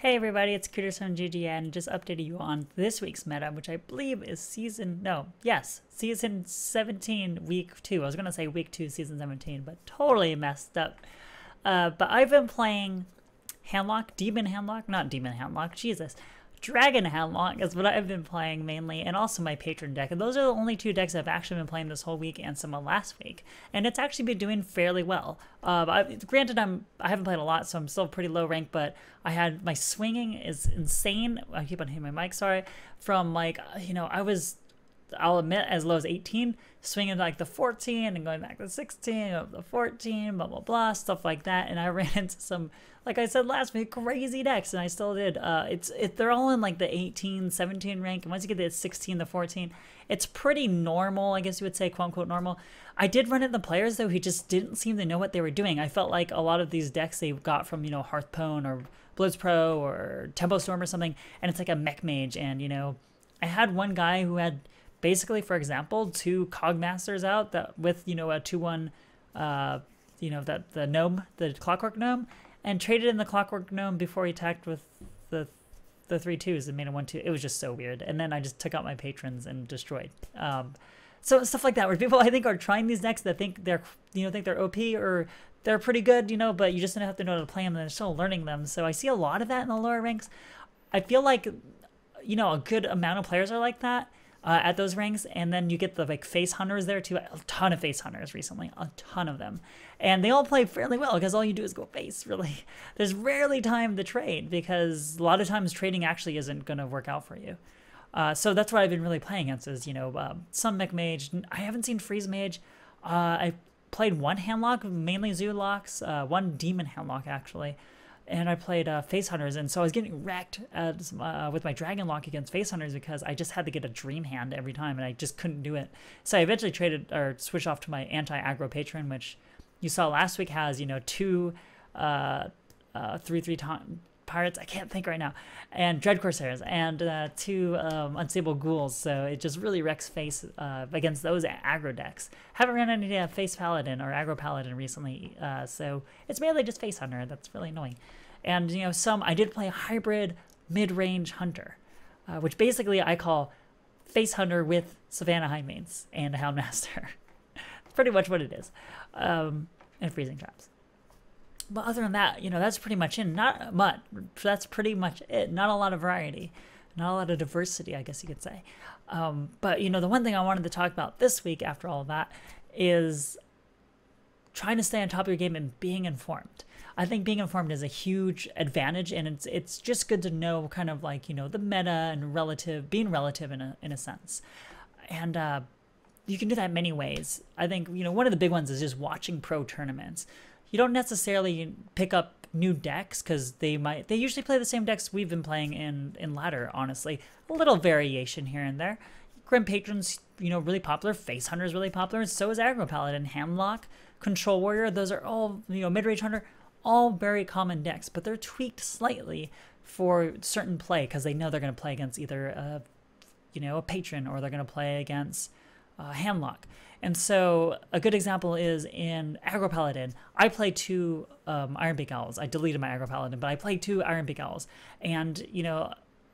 Hey everybody, it's Cooterson GGN. Just updated you on this week's meta, which I believe is season 17, week 2. I was gonna say week 2, season 17, but totally messed up. But I've been playing Dragon Handlock is what I've been playing mainly, and also my patron deck. And those are the only two decks I've actually been playing this whole week and some of last week. And it's actually been doing fairly well. Granted, I haven't played a lot, so I'm still pretty low rank, but my swinging is insane. I keep on hitting my mic, sorry. From I'll admit, as low as 18, swinging like the 14 and going back to 16, up the 14, blah, blah, blah, stuff like that. And I ran into some, like I said last week, crazy decks, and I still did. They're all in like the 18, 17 rank, and once you get to 16 to 14, it's pretty normal, I guess you would say, quote unquote normal. I did run into players, though, who just didn't seem to know what they were doing. I felt like a lot of these decks they got from, Hearthstone or Blizz Pro or Tempo Storm or something, and it's like a mech mage, and, I had one guy who had basically, for example, two Cogmasters out that with a 2/1, the gnome, the Clockwork Gnome, and traded in the Clockwork Gnome before he attacked with the 3/2s and made a 1/2. It was just so weird. And then I just took out my patrons and destroyed. So stuff like that, where people I think are trying these decks that think they're OP or they're pretty good, but you just don't have to know how to play them, and they're still learning them. So I see a lot of that in the lower ranks. I feel like a good amount of players are like that. At those ranks, and then you get the face hunters there too. A ton of face hunters recently, a ton of them, and they all play fairly well because all you do is go face. Really, there's rarely time to trade because a lot of times trading actually isn't going to work out for you. So that's what I've been really playing against is some mech mage. I haven't seen freeze mage. I played one handlock, mainly Zulocks, one demon handlock actually. And I played Face Hunters, and so I was getting wrecked with my Dragon Lock against Face Hunters because I just had to get a Dream Hand every time, and I just couldn't do it. So I eventually switched off to my anti-aggro patron, which you saw last week has, two 3/3 pirates, I can't think right now, and Dread Corsairs, and two Unstable Ghouls, so it just really wrecks face against those aggro decks. Haven't ran any Face Paladin or Aggro Paladin recently, so it's mainly just Face Hunter. That's really annoying. And, I did play a hybrid mid-range Hunter, which basically I call Face Hunter with Savannah Highmanes and a Houndmaster. That's pretty much what it is, and Freezing Traps. But other than that, that's pretty much it. Not much. That's pretty much it. Not a lot of variety. Not a lot of diversity, I guess you could say. But, the one thing I wanted to talk about this week after all of that is trying to stay on top of your game and being informed. I think being informed is a huge advantage, and it's just good to know kind of like, the meta and being relative in a sense. And you can do that many ways. I think, one of the big ones is just watching pro tournaments. You don't necessarily pick up new decks because they usually play the same decks we've been playing in ladder, honestly. A little variation here and there. Grim Patron's, really popular. Face Hunter's really popular. So is Aggro Paladin, Handlock, Control Warrior. Those are all, Mid-Range Hunter, all very common decks, but they're tweaked slightly for certain play because they know they're going to play against either a patron or they're going to play against Handlock. And so a good example is in Aggro Paladin. I play two Ironbeak Owls. I deleted my Aggro Paladin, but I played two Ironbeak Owls. And,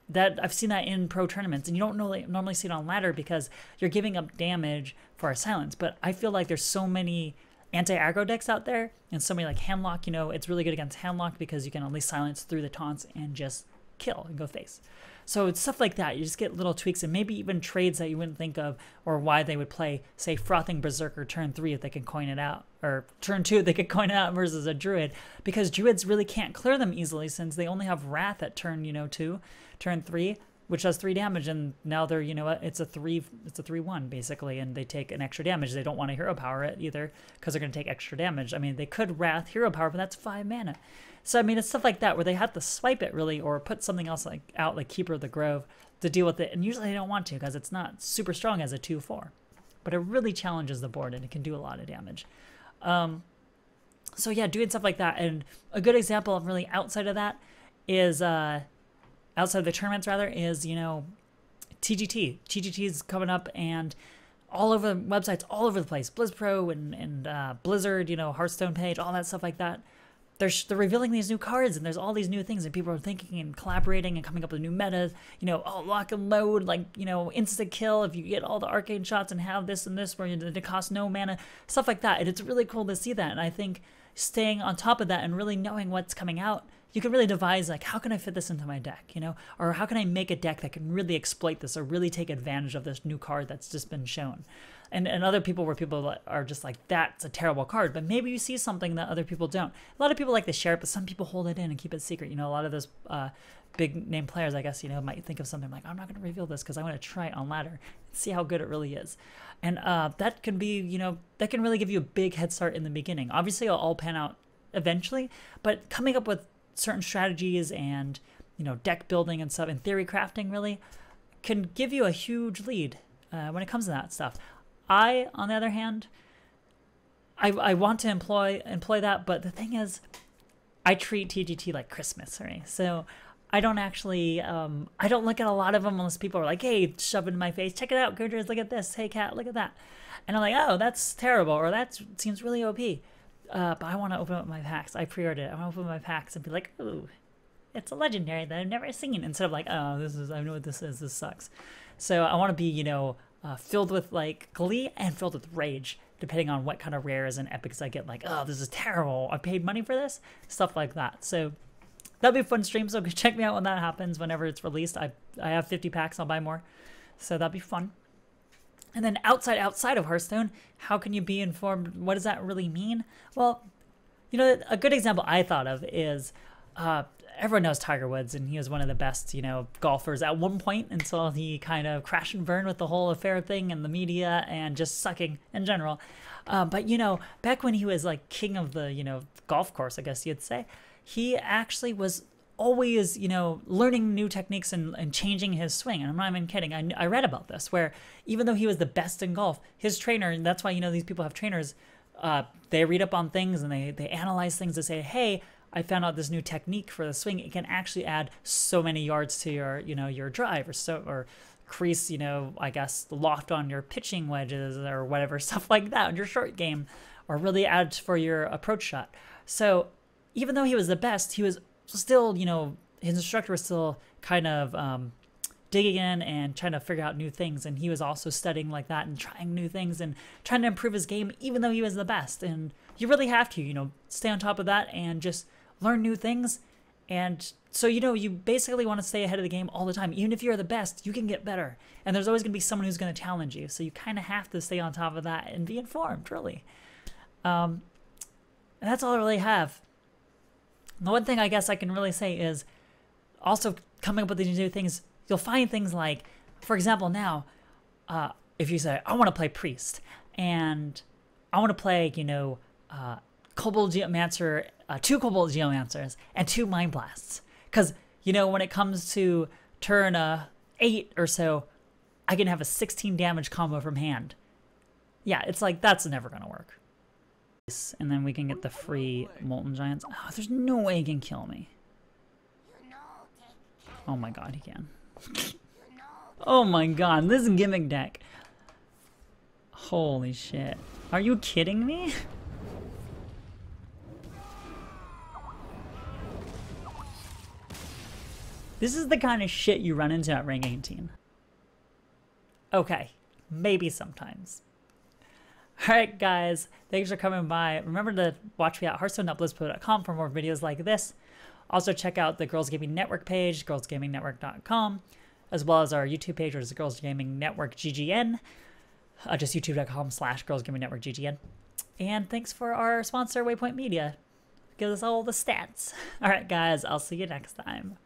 that I've seen that in pro tournaments, and you don't normally see it on ladder because you're giving up damage for a silence. But I feel like there's so many anti-aggro decks out there, and so many like Handlock, it's really good against Handlock because you can at least silence through the taunts and just kill and go face. So it's stuff like that. You just get little tweaks and maybe even trades that you wouldn't think of, or why they would play, say, Frothing Berserker turn 3 if they can coin it out, or turn 2 if they could coin it out versus a Druid, because Druids really can't clear them easily since they only have Wrath at turn 2, turn 3, which does 3 damage, and now they're, it's a 3/1 basically, and they take an extra damage. They don't want to hero power it either because they're going to take extra damage. I mean, they could Wrath hero power, but that's 5 mana. So I mean, it's stuff like that where they have to swipe it really, or put something else like Keeper of the Grove to deal with it, and usually they don't want to because it's not super strong as a 2/4, but it really challenges the board and it can do a lot of damage. So yeah, doing stuff like that, and a good example of really outside of that is outside of the tournaments rather is TGT. TGT is coming up and all over websites all over the place. Blizz Pro and Blizzard, Hearthstone page, all that stuff like that. they're revealing these new cards and there's all these new things and people are thinking and collaborating and coming up with new metas, oh, lock and load, like, insta kill if you get all the arcane shots and have this and this where it costs no mana, stuff like that. And it's really cool to see that. And I think staying on top of that and really knowing what's coming out, you can really devise, like, how can I fit this into my deck, or how can I make a deck that can really exploit this or really take advantage of this new card that's just been shown. And other people where people are just like, that's a terrible card, but maybe you see something that other people don't. A lot of people like to share it, but some people hold it in and keep it secret. A lot of those big name players, I guess, might think of something like, I'm not going to reveal this because I want to try it on ladder and see how good it really is. And that can be, that can really give you a big head start in the beginning. Obviously, it'll all pan out eventually, but coming up with certain strategies and, deck building and stuff and theory crafting really can give you a huge lead when it comes to that stuff. I, on the other hand, I want to employ that, but the thing is, I treat TGT like Christmas, right? So I don't actually, I don't look at a lot of them unless people are like, hey, shove it in my face, check it out, Goodrich, look at this, hey, cat, look at that. And I'm like, oh, that's terrible, or that seems really OP. But I want to open up my packs. I pre-ordered it. I want to open my packs and be like, ooh, it's a legendary that I've never seen. Instead of like, oh, I know what this is, this sucks. So I want to be, filled with like glee and filled with rage, depending on what kind of rares and epics I get. Like, oh, this is terrible, I paid money for this, stuff like that. So that'll be a fun stream, so check me out when that happens, whenever it's released. I have 50 packs, I'll buy more, so that'll be fun. And then outside of Hearthstone, how can you be informed? What does that really mean? Well, a good example I thought of is everyone knows Tiger Woods, and he was one of the best, golfers at one point until he kind of crashed and burned with the whole affair thing and the media and just sucking in general. But, back when he was like king of the, golf course, I guess you'd say, he actually was always, learning new techniques and changing his swing. And I'm not even kidding. I read about this, where even though he was the best in golf, his trainer, and that's why, these people have trainers, they read up on things and they analyze things to say, hey, I found out this new technique for the swing. It can actually add so many yards to your, your drive, or increase, I guess, the loft on your pitching wedges or whatever, stuff like that in your short game, or really add for your approach shot. So even though he was the best, he was still, his instructor was still kind of digging in and trying to figure out new things. And he was also studying like that and trying new things and trying to improve his game, even though he was the best. And you really have to, stay on top of that and just learn new things. And so, you basically want to stay ahead of the game all the time. Even if you're the best, you can get better. And there's always going to be someone who's going to challenge you. So you kind of have to stay on top of that and be informed, really. And that's all I really have. The one thing I guess I can really say is also coming up with these new things. You'll find things like, for example, now, if you say, I want to play Priest, and I want to play, Kobold Geomancer, 2 Kobold Geomancers, and 2 Mind Blasts. Because, when it comes to turn 8 or so, I can have a 16 damage combo from hand. Yeah, it's like, that's never going to work. And then we can get the free Molten Giants. Oh, there's no way he can kill me. Oh my god, he can. Oh my god, this gimmick deck. Holy shit. Are you kidding me? This is the kind of shit you run into at rank 18. Okay, maybe sometimes. Alright guys, thanks for coming by. Remember to watch me at hearthstone.blizpo.com for more videos like this. Also check out the Girls Gaming Network page, girlsgamingnetwork.com, as well as our YouTube page, which is Girls Gaming Network GGN, just youtube.com/girlsgamingnetworkggn. And thanks for our sponsor, Waypoint Media. Give us all the stats. Alright guys, I'll see you next time.